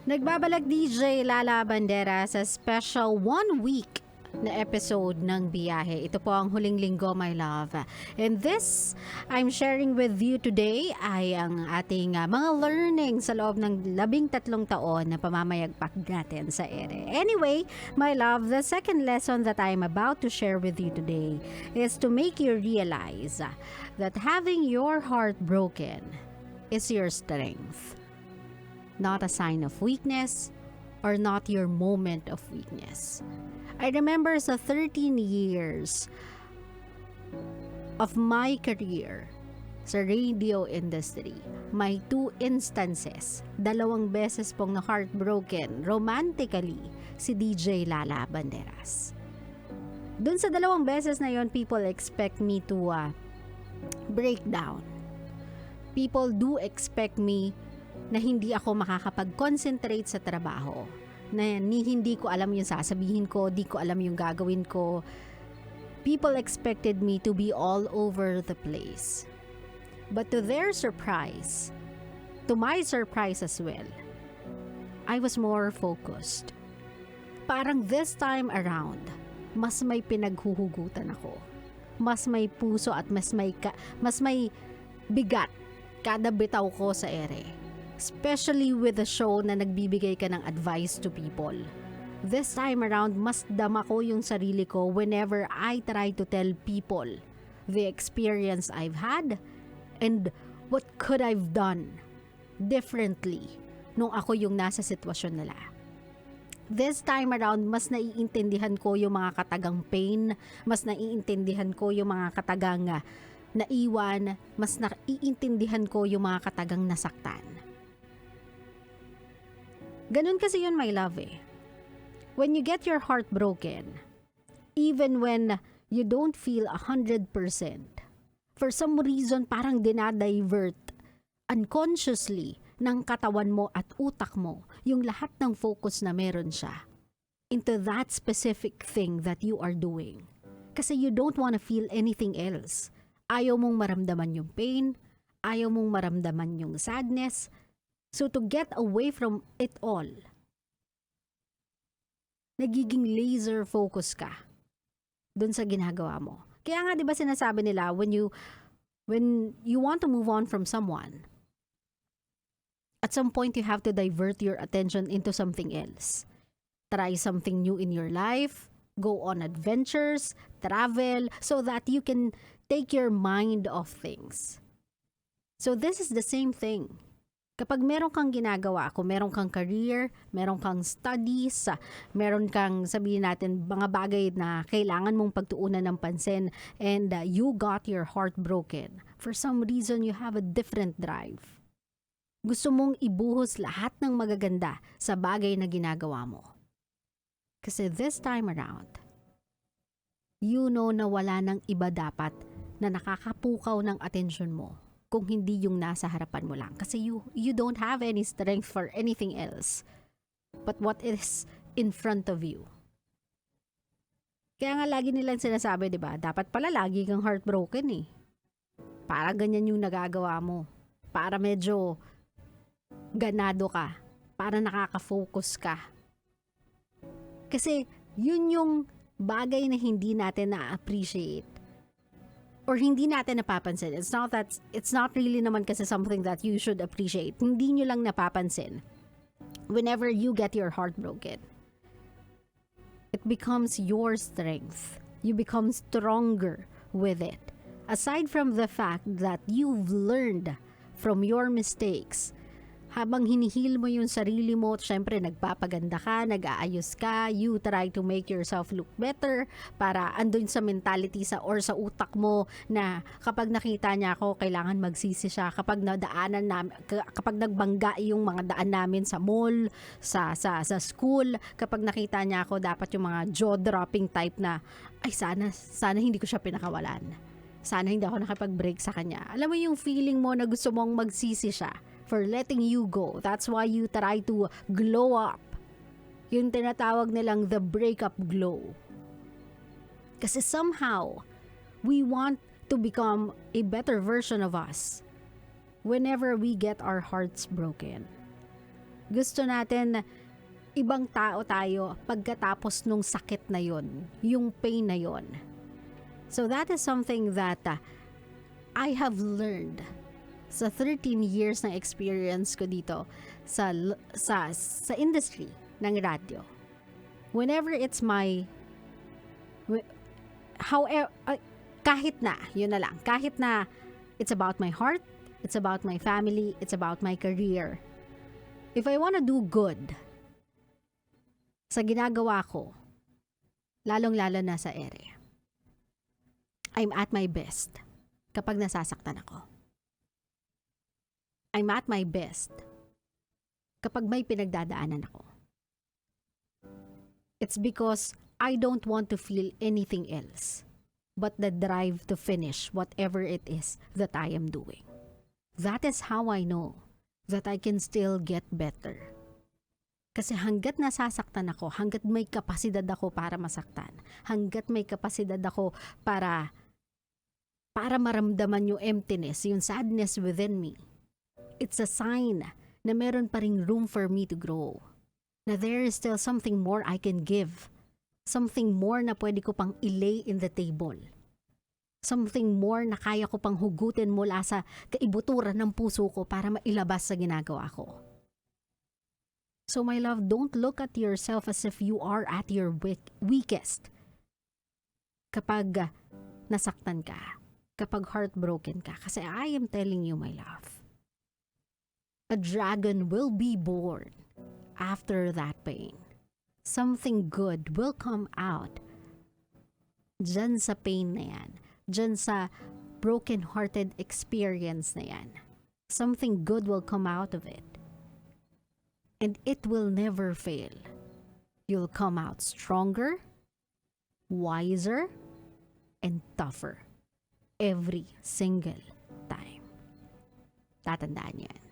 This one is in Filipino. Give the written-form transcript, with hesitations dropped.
Nagbabalik DJ Lala Banderas sa special 1 week na episode ng Biyahe. Ito po ang huling linggo, my love. And this, I'm sharing with you today ay ang ating mga learning sa loob ng 13 taon na pamamayagpak natin sa ere. Anyway, my love, the second lesson that I'm about to share with you today is to make you realize that having your heart broken is your strength. Not a sign of weakness or not your moment of weakness. I remember sa 13 years of my career sa radio industry, may 2 instances, 2 beses pong na heartbroken romantically si DJ Lala Banderas. Dun sa 2 beses na yon, people expect me to break down. People do expect me na hindi ako makakapag-concentrate sa trabaho, na hindi ko alam yung sasabihin ko, di ko alam yung gagawin ko. People expected me to be all over the place. But to their surprise, to my surprise as well, I was more focused. Parang this time around, mas may pinaghuhugutan ako. Mas may puso at mas may bigat kada bitaw ko sa ere. Especially with the show na nagbibigay ka ng advice to people. This time around, mas dama ko yung sarili ko whenever I try to tell people the experience I've had and what could I've done differently nung ako yung nasa sitwasyon nila. This time around, mas naiintindihan ko yung mga katagang pain, mas naiintindihan ko yung mga katagang naiwan, mas naiintindihan ko yung mga katagang nasaktan. Ganun kasi yun, my love eh. When you get your heart broken, even when you don't feel 100%, for some reason parang dinadivert unconsciously ng katawan mo at utak mo yung lahat ng focus na meron siya into that specific thing that you are doing. Kasi you don't want to feel anything else. Ayaw mong maramdaman yung pain, ayaw mong maramdaman yung sadness. So to get away from it all, nagiging laser focus ka dun sa ginagawa mo. Kaya nga 'di ba sinasabi nila when you want to move on from someone, at some point you have to divert your attention into something else. Try something new in your life, go on adventures, travel, so that you can take your mind off things. So this is the same thing. Kapag meron kang ginagawa, kung meron kang career, meron kang studies, meron kang, sabihin natin, mga bagay na kailangan mong pagtuunan ng pansin, and you got your heart broken, for some reason you have a different drive. Gusto mong ibuhos lahat ng magaganda sa bagay na ginagawa mo. Kasi this time around, you know na wala nang iba dapat na nakakapukaw ng atensyon mo kung hindi yung nasa harapan mo lang. Kasi you don't have any strength for anything else but what is in front of you. Kaya nga lagi nilang sinasabi, di ba? Dapat pala lagi kang heartbroken eh. Para ganyan yung nagagawa mo. Para medyo ganado ka. Para nakaka-focus ka. Kasi yun yung bagay na hindi natin na-appreciate. Or hindi natin napapansin. It's not really naman kasi something that you should appreciate. Hindi nyo lang napapansin. Whenever you get your heart broken, it becomes your strength. You become stronger with it. Aside from the fact that you've learned from your mistakes, habang hinihil mo yung sarili mo, syempre nagpapaganda ka, nag-aayos ka, you try to make yourself look better para andun sa mentality or sa utak mo na kapag nakita niya ako, kailangan magsisi siya. Kapag kapag nagbangga yung mga daan namin sa mall, sa school, kapag nakita niya ako, dapat yung mga jaw-dropping type na, ay sana hindi ko siya pinakawalan. Sana hindi ako nakipag-break sa kanya. Alam mo yung feeling mo na gusto mong magsisi siya for letting you go. That's why you try to glow up. Yung tinatawag nilang the breakup glow. Kasi somehow, we want to become a better version of us whenever we get our hearts broken. Gusto natin ibang tao tayo pagkatapos nung sakit na yon, yung pain na yon. So that is something that I have learned sa 13 years ng experience ko dito sa industry ng radyo. Whenever it's my however kahit na, yun na lang, kahit na it's about my heart, it's about my family, it's about my career. If I wanna do good sa ginagawa ko, lalong-lalo na sa ere, I'm at my best kapag nasasaktan ako. I'm at my best kapag may pinagdadaanan ako. It's because I don't want to feel anything else but the drive to finish whatever it is that I am doing. That is how I know that I can still get better. Kasi hanggat nasasaktan ako, hanggat may kapasidad ako para masaktan, hanggat may kapasidad ako para maramdaman yung emptiness, yung sadness within me, it's a sign na meron pa ring room for me to grow. Na there is still something more I can give. Something more na pwede ko pang ilay in the table. Something more na kaya ko pang hugutin mula sa kaibuturan ng puso ko para mailabas sa ginagawa ko. So my love, don't look at yourself as if you are at your weakest. Kapag nasaktan ka, kapag heartbroken ka, kasi I am telling you, my love, a dragon will be born after that pain. Something good will come out dyan sa pain na yan, dyan sa broken-hearted experience na yan. Something good will come out of it. And it will never fail. You'll come out stronger, wiser, and tougher every single time. Tatandaan yan.